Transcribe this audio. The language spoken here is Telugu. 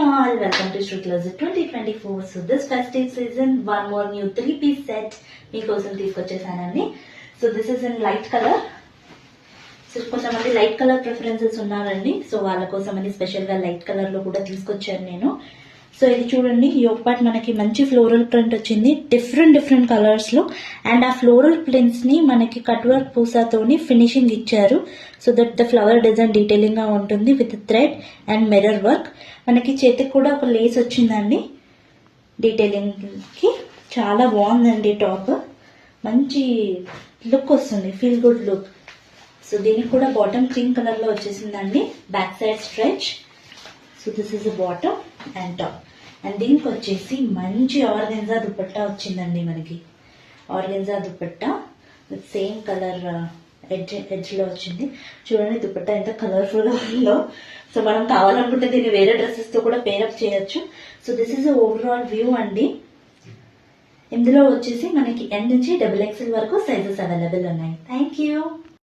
all, welcome to Shru Closet 2024. So this festive season, one more new 3-piece set మీకోసం తీసుకొచ్చేసానండి. So this is in light colour. So కొంతమంది లైట్ కలర్ ప్రిఫరెన్సెస్ ఉన్నారండి, సో వాళ్ళ కోసం అని స్పెషల్గా లైట్ కలర్లో కూడా తీసుకొచ్చాను నేను. సో ఇది చూడండి, యోగ్ పార్ట్ మనకి మంచి ఫ్లోరల్ ప్రింట్ వచ్చింది డిఫరెంట్ కలర్స్లో. అండ్ ఆ ఫ్లోరల్ ప్రింట్స్ని మనకి కట్ వర్క్ పూసాతోని ఫినిషింగ్ ఇచ్చారు. So that the flower design డీటెయిలింగ్గా ఉంటుంది with thread and mirror work. మనకి చేతికి కూడా ఒక లేస్ వచ్చిందండి డీటెయిలింగ్కి. చాలా బాగుందండి టాప్, మంచి లుక్ వస్తుంది, ఫీల్ గుడ్ లుక్. సో దీనికి కూడా బాటమ్ క్రీమ్ కలర్లో వచ్చేసిందండి, back side stretch. So this is bottom and top. And దీనికి వచ్చేసి మంచి ఆర్గెన్జా దుపట్టా వచ్చిందండి మనకి. Organza dupatta with same colour ఎడ్జ్లో వచ్చింది. చూడండి దుపట్టా ఎంత కలర్ఫుల్గా ఉందో. సో మనం కావాలనుకుంటే దీన్ని వేరే డ్రెస్సెస్తో కూడా పేరప్ చేయొచ్చు. So this is overall view అండి. ఇందులో వచ్చేసి మనకి ఎన్ నుంచి XXL వరకు సైజెస్ అవైలబుల్ ఉన్నాయి. Thank you.